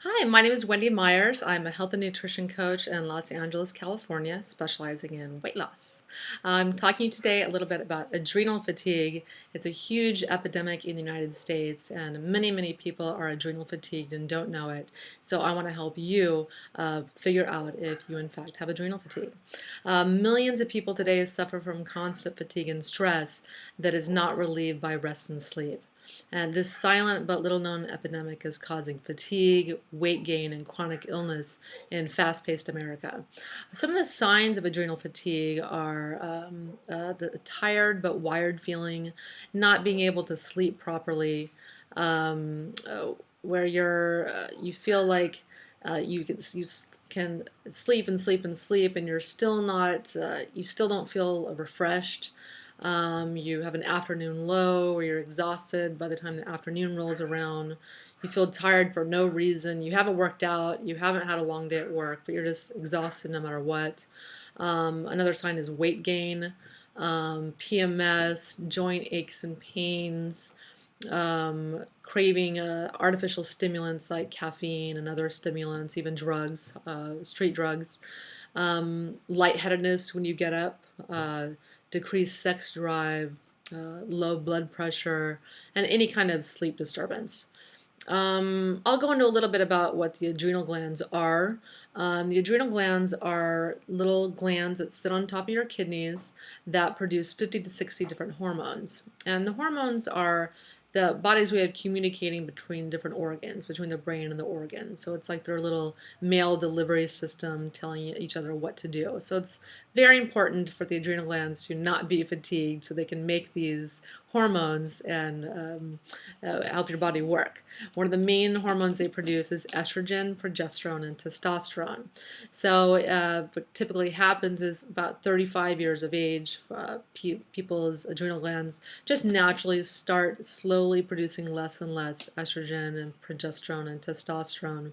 Hi, my name is Wendy Myers. I'm a health and nutrition coach in Los Angeles, California, specializing in weight loss. I'm talking today a little bit about adrenal fatigue. It's a huge epidemic in the United States, and many people are adrenal fatigued and don't know it. So I want to help you figure out if you, in fact, have adrenal fatigue. Millions of people today suffer from constant fatigue and stress that is not relieved by rest and sleep. And this silent but little known epidemic is causing fatigue, weight gain, and chronic illness in fast paced America. Some of the signs of adrenal fatigue are the tired but wired feeling, not being able to sleep properly, um, uh, where you feel like you can sleep and sleep and sleep, and you're still not you still don't feel refreshed. You have an afternoon low where you're exhausted by the time the afternoon rolls around. You feel tired for no reason. You haven't worked out. You haven't had a long day at work, but you're just exhausted no matter what. Another sign is weight gain, PMS, joint aches and pains, craving artificial stimulants like caffeine and other stimulants, even drugs, street drugs, lightheadedness when you get up, decreased sex drive, low blood pressure, and any kind of sleep disturbance. I'll go into a little bit about what the adrenal glands are. The adrenal glands are little glands that sit on top of your kidneys that produce 50 to 60 different hormones. And the hormones are the body's way of communicating between different organs, between the brain and the organs. So it's like their little mail delivery system telling each other what to do. So it's very important for the adrenal glands to not be fatigued so they can make these hormones and help your body work. One of the main hormones they produce is estrogen, progesterone, and testosterone. So what typically happens is about 35 years of age, people's adrenal glands just naturally start slowly producing less and less estrogen and progesterone and testosterone,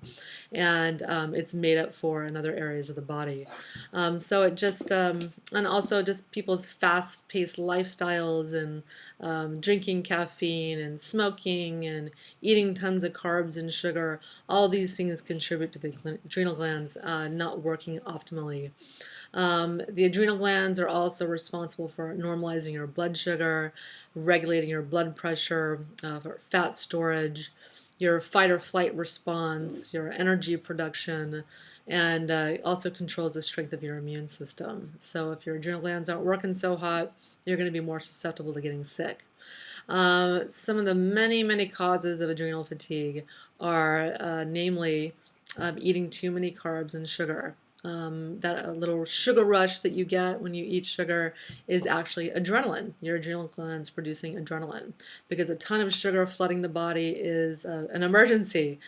and it's made up for in other areas of the body. So it just, and also just people's fast-paced lifestyles and drinking caffeine and smoking and eating tons of carbs and sugar, all these things contribute to the adrenal glands not working optimally. The adrenal glands are also responsible for normalizing your blood sugar, regulating your blood pressure, for fat storage, your fight or flight response, your energy production, and also controls the strength of your immune system. So if your adrenal glands aren't working so hot, you're going to be more susceptible to getting sick. Some of the many causes of adrenal fatigue are namely eating too many carbs and sugar. That a little sugar rush that you get when you eat sugar is actually adrenaline. Your adrenal glands producing adrenaline because a ton of sugar flooding the body is an emergency.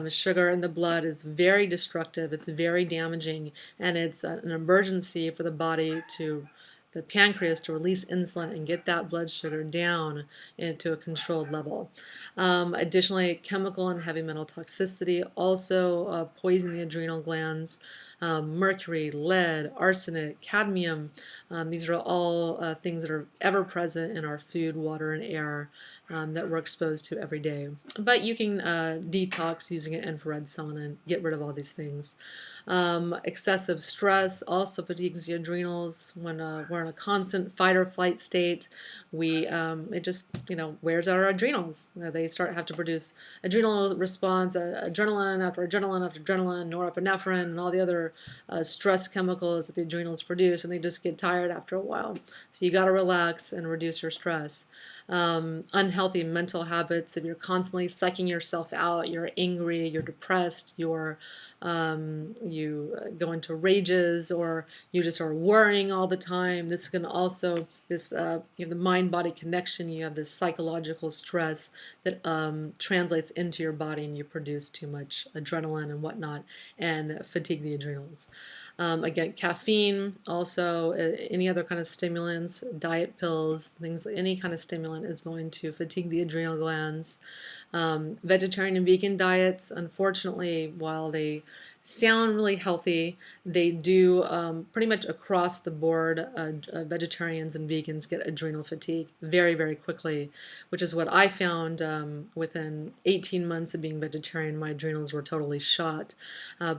Sugar in the blood is very destructive, it's very damaging, and it's an emergency for the body to the pancreas to release insulin and get that blood sugar down into a controlled level. Additionally, chemical and heavy metal toxicity also poison the adrenal glands. Mercury, lead, arsenic, cadmium. These are all things that are ever present in our food, water, and air that we're exposed to every day. But you can detox using an infrared sauna and get rid of all these things. Excessive stress also fatigues the adrenals. When we're in a constant fight or flight state, it just wears out our adrenals. They have to produce adrenal response, adrenaline after adrenaline after adrenaline, norepinephrine, and all the other stress chemicals that the adrenals produce, and they just get tired after a while. So you got to relax and reduce your stress. Unhealthy mental habits. If you're constantly psyching yourself out, you're angry, you're depressed, you go into rages, or you just are worrying all the time. This can also you have the mind-body connection. You have this psychological stress that translates into your body, and you produce too much adrenaline and whatnot, and fatigue the adrenals. Again, caffeine, also any other kind of stimulants, diet pills, things, any kind of stimulant on is going to fatigue the adrenal glands. Vegetarian and vegan diets, unfortunately, while they sound really healthy, they do pretty much across the board, vegetarians and vegans get adrenal fatigue very, very quickly, which is what I found within 18 months of being vegetarian. My adrenals were totally shot.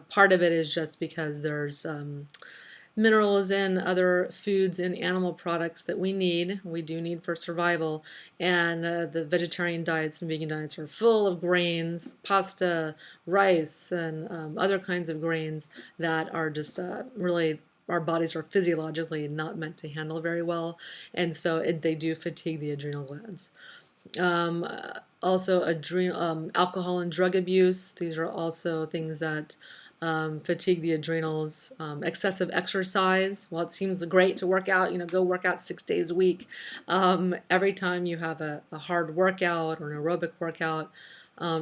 Part of it is just because there's minerals in other foods and animal products that we do need for survival. And the vegetarian diets and vegan diets are full of grains, pasta, rice, and other kinds of grains that are just really, our bodies are physiologically not meant to handle very well. And so they do fatigue the adrenal glands. Also, alcohol and drug abuse. These are also things that fatigue the adrenals. Excessive exercise. While it seems great to work out, go work out 6 days a week. Every time you have a hard workout or an aerobic workout,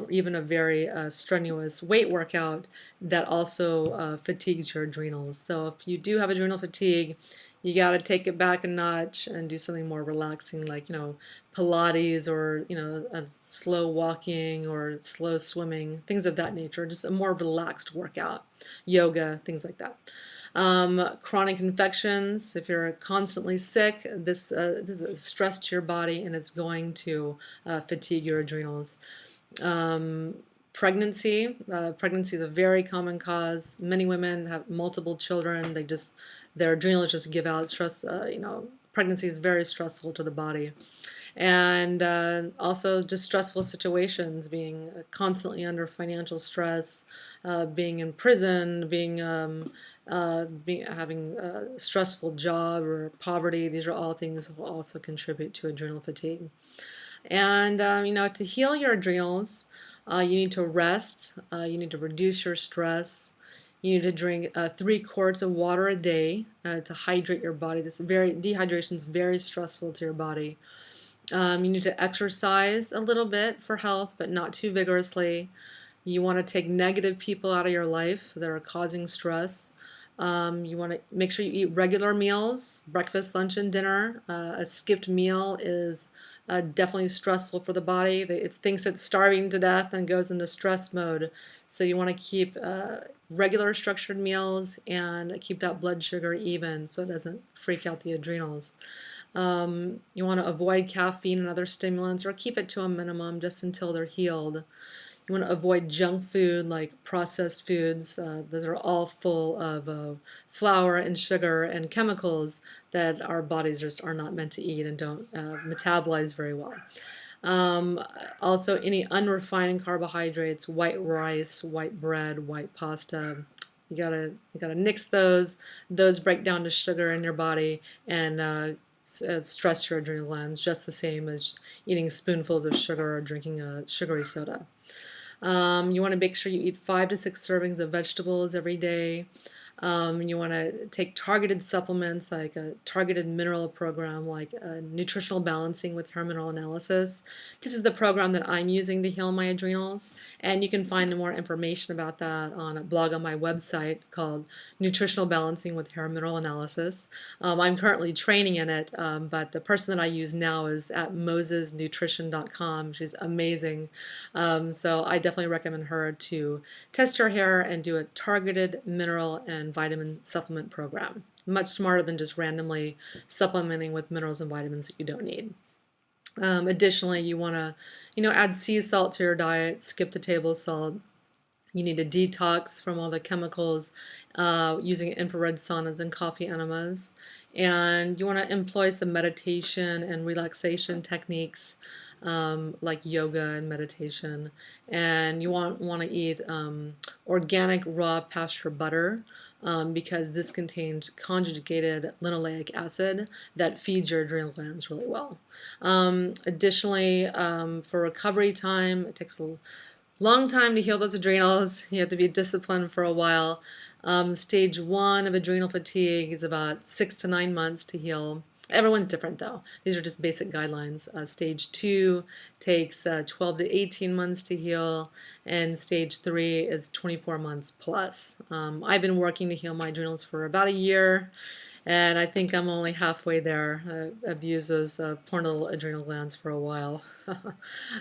even a very strenuous weight workout, that also fatigues your adrenals. So if you do have adrenal fatigue, you got to take it back a notch and do something more relaxing, like Pilates, or slow walking or slow swimming, things of that nature. Just a more relaxed workout, yoga, things like that. Chronic infections. If you're constantly sick, this is a stress to your body, and it's going to fatigue your adrenals. Pregnancy. Pregnancy is a very common cause. Many women have multiple children. Their adrenals just give out stress. Pregnancy is very stressful to the body. And also just stressful situations, being constantly under financial stress, being in prison, having a stressful job or poverty. These are all things that will also contribute to adrenal fatigue. And to heal your adrenals, you need to rest. You need to reduce your stress. You need to drink 3 quarts of water a day to hydrate your body. Dehydration is very stressful to your body. You need to exercise a little bit for health, but not too vigorously. You want to take negative people out of your life that are causing stress. You want to make sure you eat regular meals, breakfast, lunch, and dinner. A skipped meal is definitely stressful for the body. It thinks it's starving to death and goes into stress mode. So you want to keep regular structured meals and keep that blood sugar even so it doesn't freak out the adrenals. You want to avoid caffeine and other stimulants, or keep it to a minimum just until they're healed. You want to avoid junk food like processed foods. Those are all full of flour and sugar and chemicals that our bodies just are not meant to eat and don't metabolize very well. Also, any unrefined carbohydrates, white rice, white bread, white pasta. You gotta nix those. Those break down to sugar in your body and stress your adrenal glands, just the same as eating spoonfuls of sugar or drinking a sugary soda. You want to make sure you eat 5 to 6 servings of vegetables every day. You want to take targeted supplements, like a targeted mineral program, like nutritional balancing with hair mineral analysis. This is the program that I'm using to heal my adrenals, and you can find more information about that on a blog on my website called Nutritional Balancing with Hair Mineral Analysis. I'm currently training in it, but the person that I use now is at mosesnutrition.com. She's amazing. So I definitely recommend her to test your hair and do a targeted mineral and vitamin supplement program. Much smarter than just randomly supplementing with minerals and vitamins that you don't need. Additionally, you want to, add sea salt to your diet, skip the table salt. You need to detox from all the chemicals using infrared saunas and coffee enemas. And you want to employ some meditation and relaxation techniques like yoga and meditation. And you want to eat organic raw pasture butter because this contains conjugated linoleic acid that feeds your adrenal glands really well. Additionally, for recovery time, it takes a long time to heal those adrenals. You have to be disciplined for a while. Stage 1 of adrenal fatigue is about 6 to 9 months to heal. Everyone's different though. These are just basic guidelines. Stage 2 takes 12 to 18 months to heal, and stage 3 is 24 months plus. I've been working to heal my adrenals for about a year, And I think I'm only halfway there. I've used those poor little adrenal glands for a while.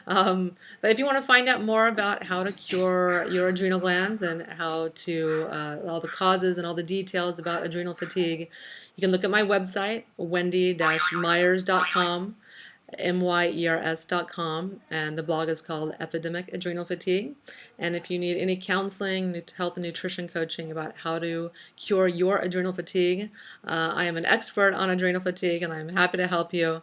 But if you want to find out more about how to cure your adrenal glands and how to, all the causes and all the details about adrenal fatigue, you can look at my website, wendy-myers.com. myers.com, and the blog is called Epidemic Adrenal Fatigue. And if you need any counseling, health and nutrition coaching about how to cure your adrenal fatigue, I am an expert on adrenal fatigue and I'm happy to help you.